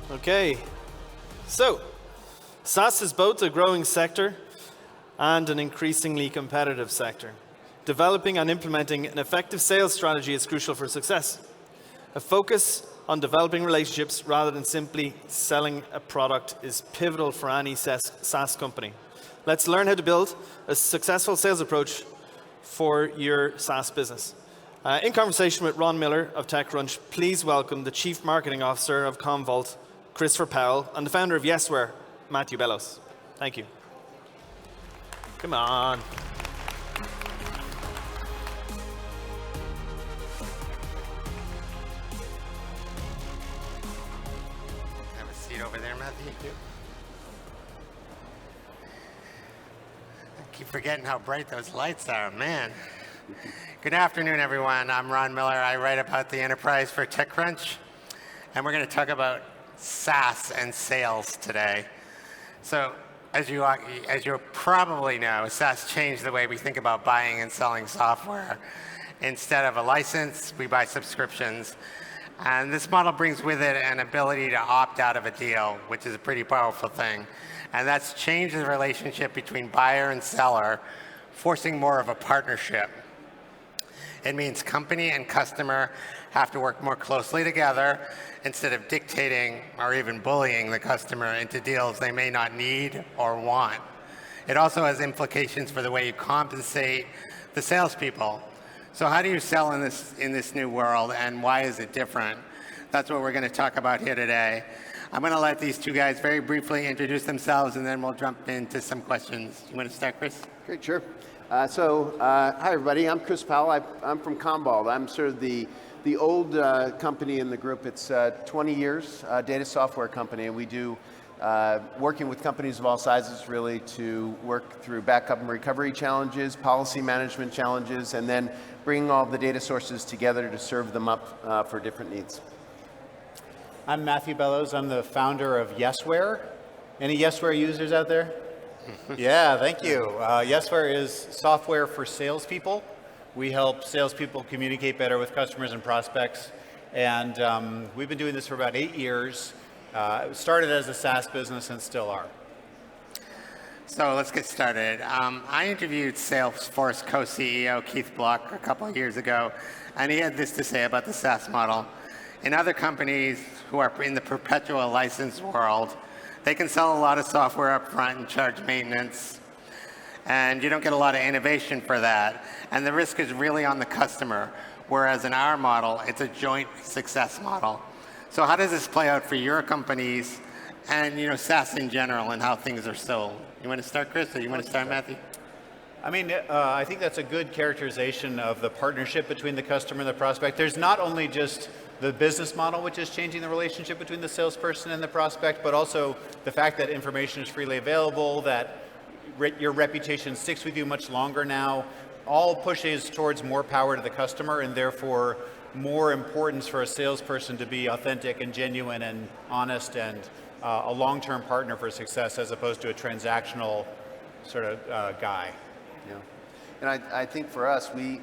Okay, so SaaS is both a growing sector and an increasingly competitive sector. Developing and implementing an effective sales strategy is crucial for success. A focus on developing relationships rather than simply selling a product is pivotal for any SaaS company. Let's learn how to build a successful sales approach for your SaaS business. In conversation with Ron Miller of TechCrunch, please welcome the Chief Marketing Officer of Commvault, Christopher Powell, and the founder of Yesware, Matthew Bellows. Thank you. Come on. Have a seat over there, Matthew. I keep forgetting how bright those lights are, man. Good afternoon, everyone. I'm Ron Miller. I write about the enterprise for TechCrunch, and we're going to talk about SaaS and sales today. So, as you probably know, SaaS changed the way we think about buying and selling software. Instead of a license, we buy subscriptions. And this model brings with it an ability to opt out of a deal, which is a pretty powerful thing. And that's changed the relationship between buyer and seller, forcing more of a partnership. It means company and customer have to work more closely together instead of dictating or even bullying the customer into deals they may not need or want. It also has implications for the way you compensate the salespeople. So how do you sell in this new world, and why is it different? That's what we're going to talk about here today. I'm going to let these two guys very briefly introduce themselves, and then we'll jump into some questions. You want to start, Chris? Great, sure. Hi everybody, I'm Chris Powell. I'm from Commvault. I'm sort of the old company in the group. It's 20 years, data software company, and we do working with companies of all sizes really to work through backup and recovery challenges, policy management challenges, and then bringing all the data sources together to serve them up for different needs. I'm Matthew Bellows. I'm the founder of Yesware. Any Yesware users out there? Yeah, thank you. Yesware is software for salespeople. We help salespeople communicate better with customers and prospects. And we've been doing this for about 8 years. It started as a SaaS business and still are. So let's get started. I interviewed Salesforce co-CEO Keith Block a couple of years ago, and he had this to say about the SaaS model. In other companies who are in the perpetual license world, they can sell a lot of software up front and charge maintenance, and you don't get a lot of innovation for that. And the risk is really on the customer, whereas in our model, it's a joint success model. So how does this play out for your companies and SaaS in general and how things are sold? You want to start, Chris, or you want to start, Matthew? I mean, I think that's a good characterization of the partnership between the customer and the prospect. There's not only just the business model, which is changing the relationship between the salesperson and the prospect, but also the fact that information is freely available, that your reputation sticks with you much longer now, all pushes towards more power to the customer and therefore more importance for a salesperson to be authentic and genuine and honest and a long-term partner for success as opposed to a transactional sort of guy. Yeah, and I think for us, we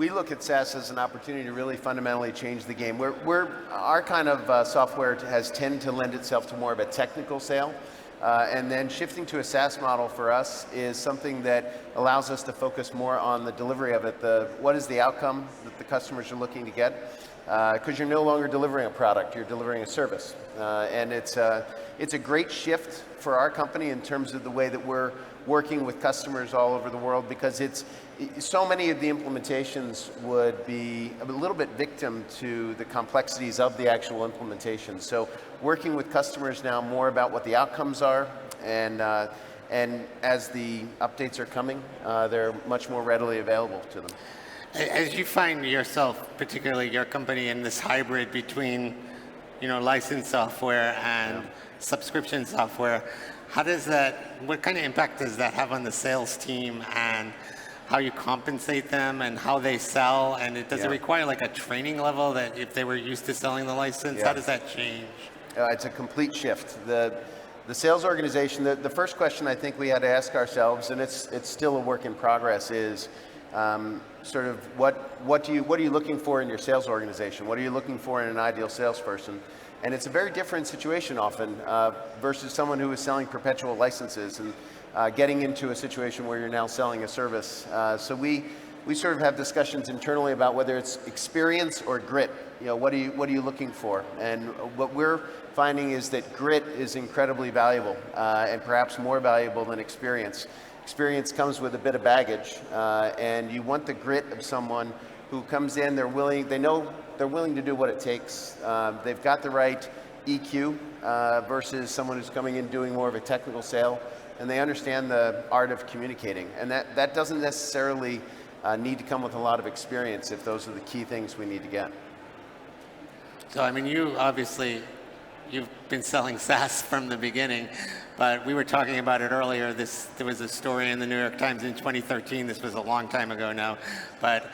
look at SaaS as an opportunity to really fundamentally change the game. Our kind of software has tended to lend itself to more of a technical sale, and then shifting to a SaaS model for us is something that allows us to focus more on the delivery of it. What is the outcome that the customers are looking to get? Because you're no longer delivering a product, you're delivering a service, and it's a great shift for our company in terms of the way that we're working with customers all over the world, because so many of the implementations would be a little bit victim to the complexities of the actual implementation. So working with customers now more about what the outcomes are, and as the updates are coming, they're much more readily available to them. As you find yourself, particularly your company, in this hybrid between licensed software and subscription software, what kind of impact does that have on the sales team and how you compensate them and how they sell? And does it require like a training level that if they were used to selling the license, how does that change? It's a complete shift. The sales organization, the first question I think we had to ask ourselves, and it's still a work in progress, is Sort of what are you looking for in your sales organization? What are you looking for in an ideal salesperson? And it's a very different situation often versus someone who is selling perpetual licenses and getting into a situation where you're now selling a service. So we sort of have discussions internally about whether it's experience or grit. You know, what are you looking for? And what we're finding is that grit is incredibly valuable and perhaps more valuable than experience. Experience comes with a bit of baggage, and you want the grit of someone who comes in, they know they're willing to do what it takes. They've got the right EQ versus someone who's coming in doing more of a technical sale, and they understand the art of communicating. And that doesn't necessarily need to come with a lot of experience if those are the key things we need to get. So, I mean, you've been selling SaaS from the beginning, but we were talking about it earlier. There was a story in the New York Times in 2013. This was a long time ago now, but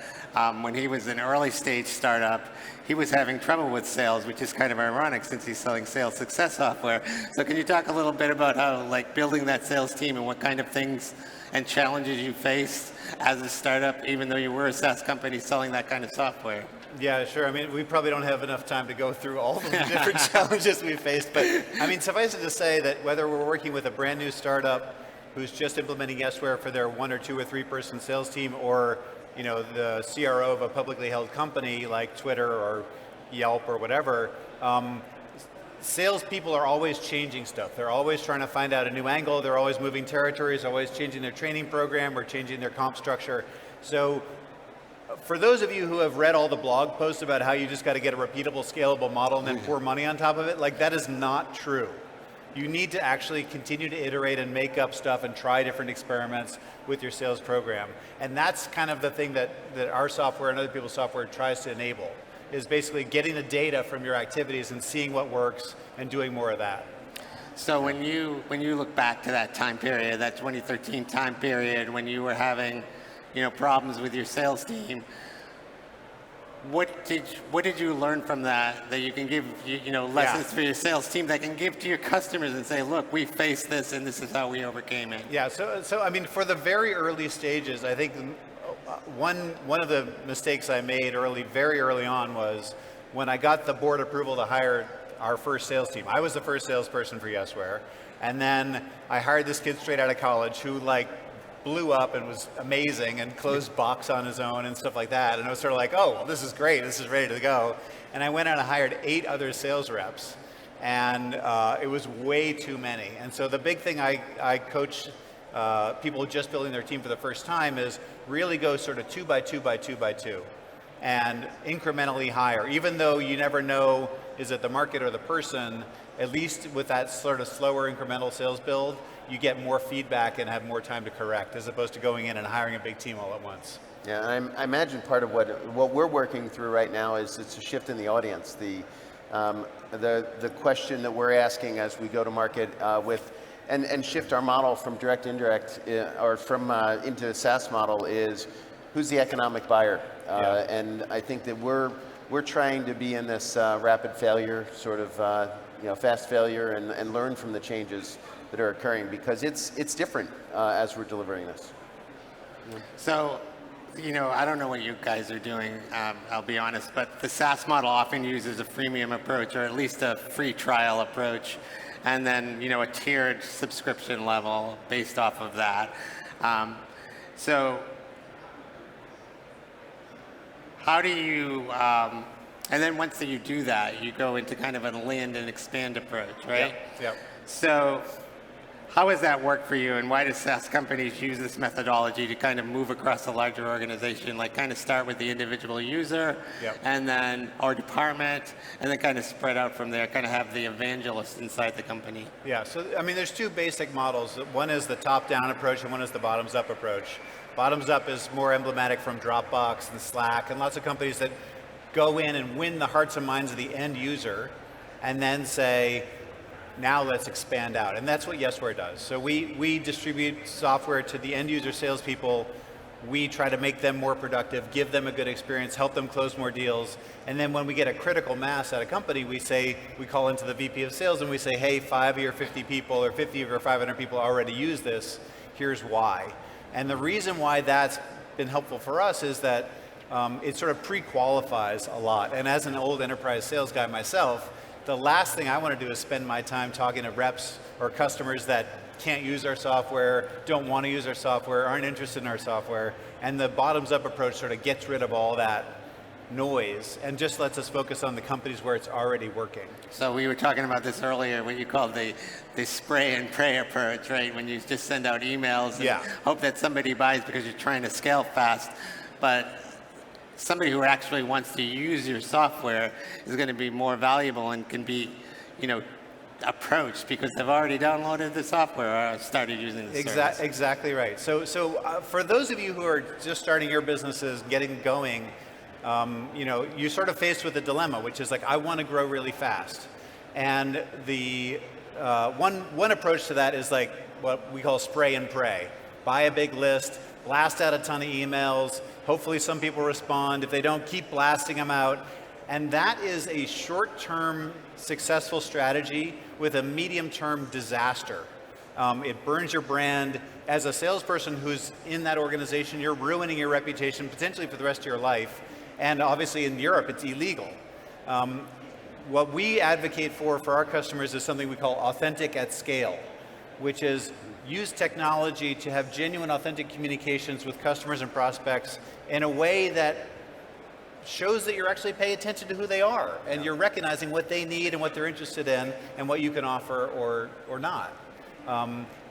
when he was an early stage startup, he was having trouble with sales, which is kind of ironic since he's selling sales success software. So can you talk a little bit about how, like, building that sales team and what kind of things and challenges you faced as a startup, even though you were a SaaS company selling that kind of software? Yeah, sure. I mean, we probably don't have enough time to go through all the different challenges we faced, but I mean, suffice it to say that whether we're working with a brand new startup who's just implementing Yesware for their 1 or 2 or 3 person sales team, or you know, the CRO of a publicly held company like Twitter or Yelp or whatever, salespeople are always changing stuff. They're always trying to find out a new angle. They're always moving territories, always changing their training program or changing their comp structure. So for those of you who have read all the blog posts about how you just got to get a repeatable, scalable model and then pour money on top of it, like, that is not true. You need to actually continue to iterate and make up stuff and try different experiments with your sales program. And that's kind of the thing that our software and other people's software tries to enable, is basically getting the data from your activities and seeing what works and doing more of that. So when you look back to that time period, that 2013 time period, when you were having, you know, problems with your sales team, what did you learn from that you can give, you know, lessons for your sales team that can give to your customers and say, look, we faced this and this is how we overcame it? Yeah, so I mean, for the very early stages, I think one of the mistakes I made very early on was when I got the board approval to hire our first sales team. I was the first salesperson for Yesware, and then I hired this kid straight out of college who, like, blew up and was amazing and closed Box on his own and stuff like that. And I was sort of like, oh, well, this is great. This is ready to go. And I went out and hired 8 other sales reps. And it was way too many. And so the big thing I coach people just building their team for the first time is really go sort of 2 by 2 by 2 by 2 and incrementally higher. Even though you never know, is it the market or the person, at least with that sort of slower incremental sales build, you get more feedback and have more time to correct, as opposed to going in and hiring a big team all at once. Yeah, and I imagine part of what we're working through right now is it's a shift in the audience. The question that we're asking as we go to market and shift our model from direct to indirect or from into a SaaS model is, who's the economic buyer? And I think that we're trying to be in this rapid failure sort of fast failure and learn from the changes that are occurring, because it's different as we're delivering this. So, you know, I don't know what you guys are doing, I'll be honest, but the SaaS model often uses a freemium approach, or at least a free trial approach, and then, you know, a tiered subscription level based off of that. So how do you, and then once you do that, you go into kind of a land and expand approach, right? Yep. So how has that worked for you, and why do SaaS companies use this methodology to kind of move across a larger organization, like kind of start with the individual user, and then, or department, and then kind of spread out from there, kind of have the evangelist inside the company? Yeah, so I mean, there's 2 basic models. One is the top-down approach, and one is the bottoms-up approach. Bottoms-up is more emblematic from Dropbox and Slack, and lots of companies that go in and win the hearts and minds of the end user, and then say, now let's expand out. And that's what Yesware does. So we distribute software to the end user salespeople. We try to make them more productive, give them a good experience, help them close more deals. And then when we get a critical mass at a company, we call into the VP of sales and we say, hey, 5 of your 50 people or 50 of your 500 people already use this. Here's why. And the reason why that's been helpful for us is that it sort of pre-qualifies a lot. And as an old enterprise sales guy myself, the last thing I want to do is spend my time talking to reps or customers that can't use our software, don't want to use our software, aren't interested in our software. And the bottoms-up approach sort of gets rid of all that noise and just lets us focus on the companies where it's already working. So we were talking about this earlier, what you called the spray and pray approach, right? When you just send out emails and hope that somebody buys because you're trying to scale fast. But somebody who actually wants to use your software is going to be more valuable and can be, approached because they've already downloaded the software or started using the service. Exactly right. So for those of you who are just starting your businesses, getting going, you're sort of faced with a dilemma, which is like, I want to grow really fast. And the one approach to that is like what we call spray and pray. Buy a big list, blast out a ton of emails, hopefully some people respond. If they don't, keep blasting them out. And that is a short-term successful strategy with a medium-term disaster. It burns your brand. As a salesperson who's in that organization, you're ruining your reputation potentially for the rest of your life. And obviously in Europe, it's illegal. What we advocate for our customers is something we call authentic at scale, which is use technology to have genuine, authentic communications with customers and prospects in a way that shows that you're actually paying attention to who they are and you're recognizing what they need and what they're interested in and what you can offer or not.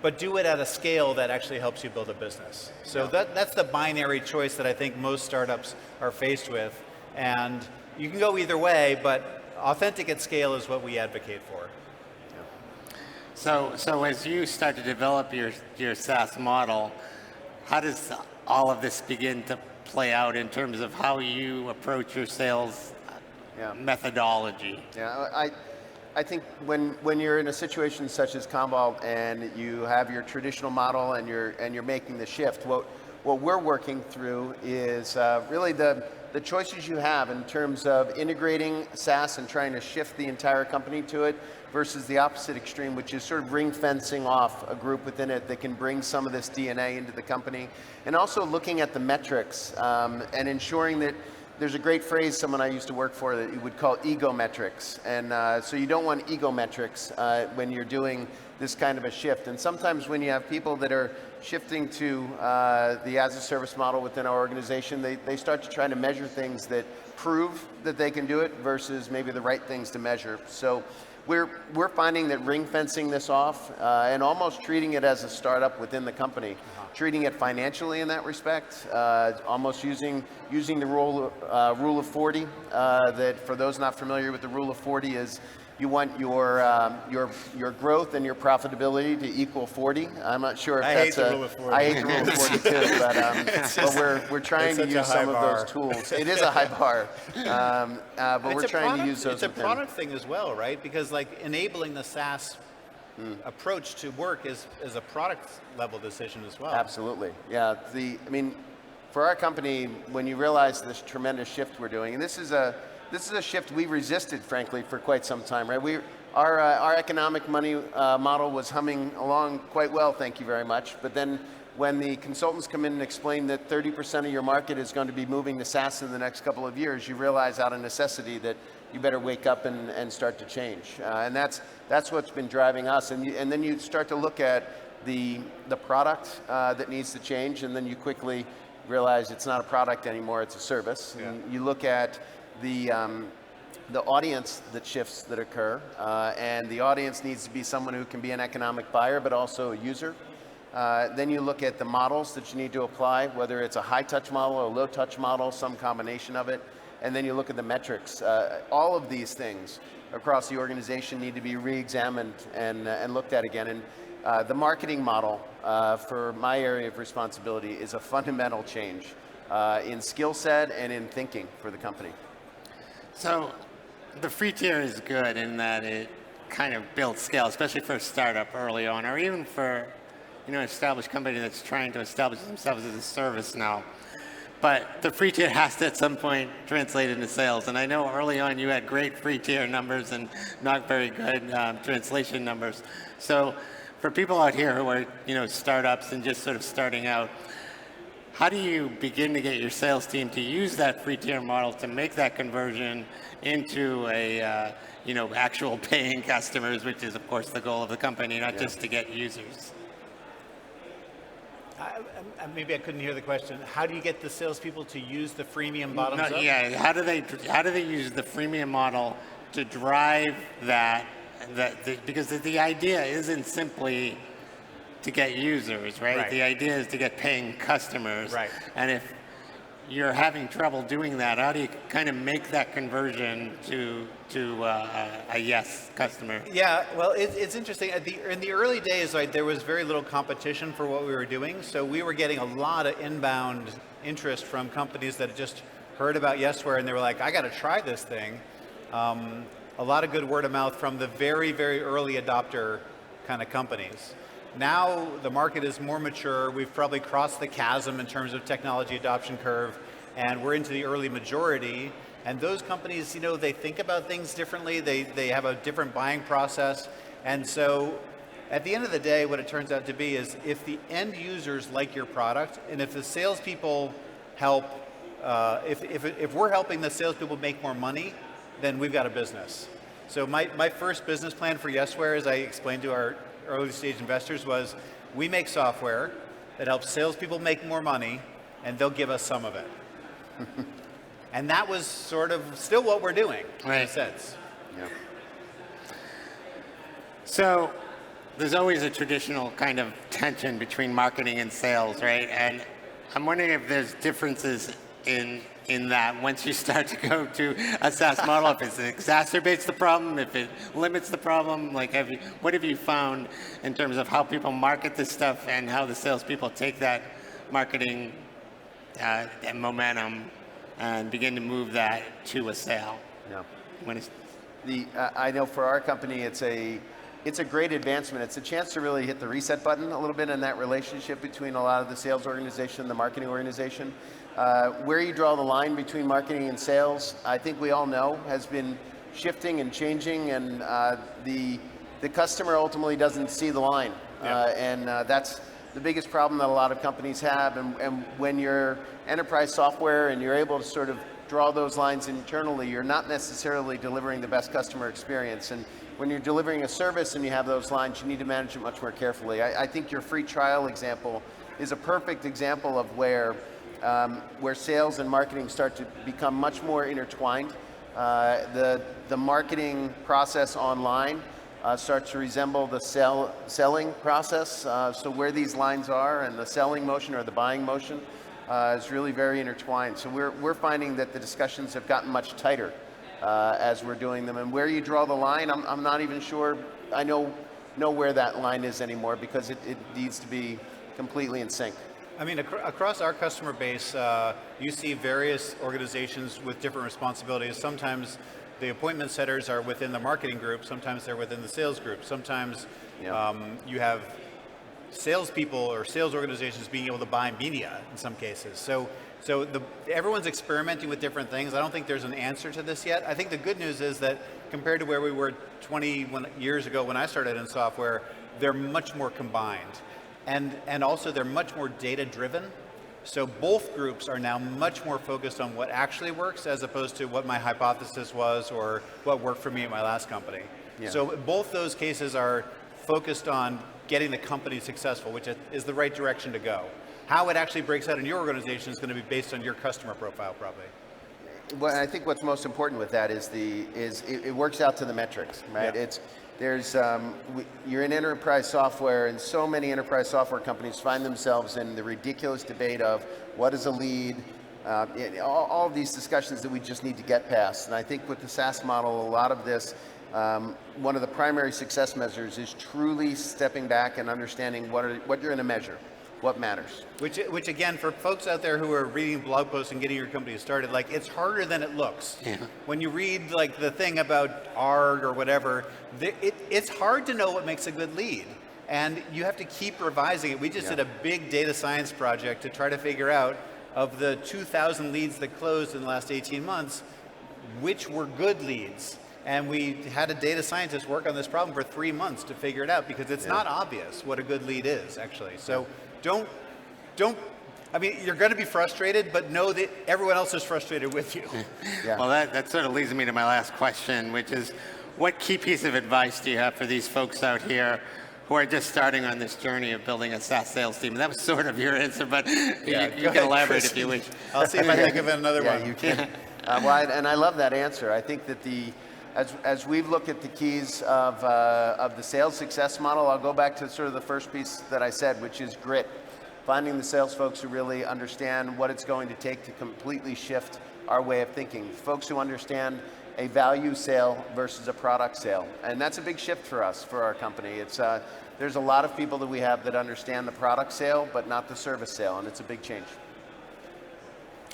But do it at a scale that actually helps you build a business. So that's the binary choice that I think most startups are faced with. And you can go either way, but authentic at scale is what we advocate for. So as you start to develop your SaaS model, how does all of this begin to play out in terms of how you approach your sales methodology? Yeah, I think when you're in a situation such as Commvault and you have your traditional model and you're making the shift, what we're working through is really the choices you have in terms of integrating SaaS and trying to shift the entire company to it versus the opposite extreme, which is sort of ring fencing off a group within it that can bring some of this DNA into the company. And also looking at the metrics and ensuring that there's a great phrase someone I used to work for that you would call ego metrics. And so you don't want ego metrics when you're doing this kind of a shift. And sometimes when you have people that are shifting to the as-a-service model within our organization, they start to try to measure things that prove that they can do it versus maybe the right things to measure. So we're finding that ring fencing this off and almost treating it as a startup within the company, treating it financially in that respect, almost using the rule of 40. That for those not familiar with the rule of 40 is you want your growth and your profitability to equal 40. I'm not sure if I that's hate the rule of 40. I hate the rule of 40 too, but we're trying to use some of those tools. It is a high bar, but we're trying to use those. It's a product thing as well, right? Because like enabling the SaaS approach to work is a product level decision as well. Absolutely, yeah. For our company, when you realize this tremendous shift we're doing, and this is a shift we resisted, frankly, for quite some time, right? Our economic money model was humming along quite well, thank you very much. But then when the consultants come in and explain that 30% of your market is going to be moving to SaaS in the next couple of years, you realize out of necessity that you better wake up and start to change. And that's what's been driving us. And then you start to look at the product that needs to change, and then you quickly realize it's not a product anymore, it's a service. Yeah. And you look at the audience that shifts that occur, and the audience needs to be someone who can be an economic buyer but also a user. Then you look at the models that you need to apply, whether it's a high-touch model or a low-touch model, some combination of it, and then you look at the metrics. All of these things across the organization need to be re-examined and looked at again. And the marketing model for my area of responsibility is a fundamental change in skill set and in thinking for the company. So the free tier is good in that it kind of builds scale, especially for a startup early on, or even for an established company that's trying to establish themselves as a service now. But the free tier has to at some point translate into sales. And I know early on you had great free tier numbers and not very good translation numbers. So for people out here who are startups and just sort of starting out, how do you begin to get your sales team to use that free tier model to make that conversion into a actual paying customers, which is of course the goal of the company, not just to get users? Maybe I couldn't hear the question. How do you get the salespeople to use the freemium bottoms up? Yeah, how do they use the freemium model to drive that because the idea isn't simply to get users, right? The idea is to get paying customers. Right. And if you're having trouble doing that, how do you kind of make that conversion to a yes customer? Yeah, well, it's interesting. In the early days, there was very little competition for what we were doing, so we were getting a lot of inbound interest from companies that had just heard about Yesware, and they were like, I got to try this thing. A lot of good word of mouth from the very, very early adopter kind of companies. Now the market is more mature. We've probably crossed the chasm in terms of technology adoption curve, and we're into the early majority. And those companies, they think about things differently. They have a different buying process. And so at the end of the day, what it turns out to be is if the end users like your product, and if the salespeople help, if we're helping the salespeople make more money, then we've got a business. So my first business plan for Yesware, as I explained to our early stage investors, was we make software that helps salespeople make more money, and they'll give us some of it. And that was sort of still what we're doing, in a sense. Yeah. So there's always a traditional kind of tension between marketing and sales, right? And I'm wondering if there's differences in that once you start to go to a SaaS model, if it exacerbates the problem, if it limits the problem, what have you found in terms of how people market this stuff and how the salespeople take that marketing and momentum and begin to move that to a sale? Yeah. I know for our company, it's a great advancement. It's a chance to really hit the reset button a little bit in that relationship between a lot of the sales organization and the marketing organization. Where you draw the line between marketing and sales, I think we all know, has been shifting and changing, and the customer ultimately doesn't see the line. Yeah. That's the biggest problem that a lot of companies have. And when you're enterprise software and you're able to sort of draw those lines internally, you're not necessarily delivering the best customer experience. And when you're delivering a service and you have those lines, you need to manage it much more carefully. I think your free trial example is a perfect example of where sales and marketing start to become much more intertwined. The marketing process online starts to resemble the selling process. So where these lines are and the selling motion or the buying motion is really very intertwined. So we're finding that the discussions have gotten much tighter as we're doing them. And where you draw the line, I'm not even sure I know where that line is anymore, because it needs to be completely in sync. I mean, across our customer base, you see various organizations with different responsibilities. Sometimes the appointment setters are within the marketing group. Sometimes they're within the sales group. Sometimes you have salespeople or sales organizations being able to buy media in some cases. So everyone's experimenting with different things. I don't think there's an answer to this yet. I think the good news is that compared to where we were 20 years ago when I started in software, they're much more combined. And also they're much more data driven. So both groups are now much more focused on what actually works as opposed to what my hypothesis was or what worked for me at my last company. Yeah. So both those cases are focused on getting the company successful, which is the right direction to go. How it actually breaks out in your organization is going to be based on your customer profile, probably. Well, I think what's most important with that is it works out to the metrics, right? Yeah. You're in enterprise software, and so many enterprise software companies find themselves in the ridiculous debate of what is a lead, all of these discussions that we just need to get past. And I think with the SaaS model, a lot of this, one of the primary success measures is truly stepping back and understanding what you're going to measure, what matters. Which again, for folks out there who are reading blog posts and getting your company started, it's harder than it looks. Yeah. When you read the thing about ARG or whatever, it's hard to know what makes a good lead. And you have to keep revising it. We just did a big data science project to try to figure out, of the 2,000 leads that closed in the last 18 months, which were good leads. And we had a data scientist work on this problem for 3 months to figure it out, because it's not obvious what a good lead is, actually. So don't I mean, you're going to be frustrated, but know that everyone else is frustrated with you. Yeah. Well, that sort of leads me to my last question, which is, what key piece of advice do you have for these folks out here who are just starting on this journey of building a SaaS sales team? That was sort of your answer, but you can elaborate if you wish. I'll see if I think of another one. Yeah, you can. And I love that answer. I think that as we've looked at the keys of the sales success model, I'll go back to sort of the first piece that I said, which is grit. Finding the sales folks who really understand what it's going to take to completely shift our way of thinking. Folks who understand a value sale versus a product sale. And that's a big shift for us, for our company. There's a lot of people that we have that understand the product sale, but not the service sale, and it's a big change.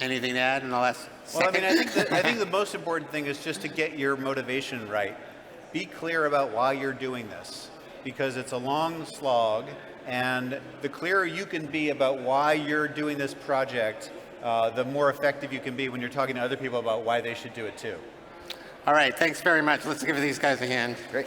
Anything to add in the last Well, I second? mean, I think the most important thing is just to get your motivation right. Be clear about why you're doing this, because it's a long slog, and the clearer you can be about why you're doing this project, the more effective you can be when you're talking to other people about why they should do it too. All right, thanks very much. Let's give these guys a hand. Great.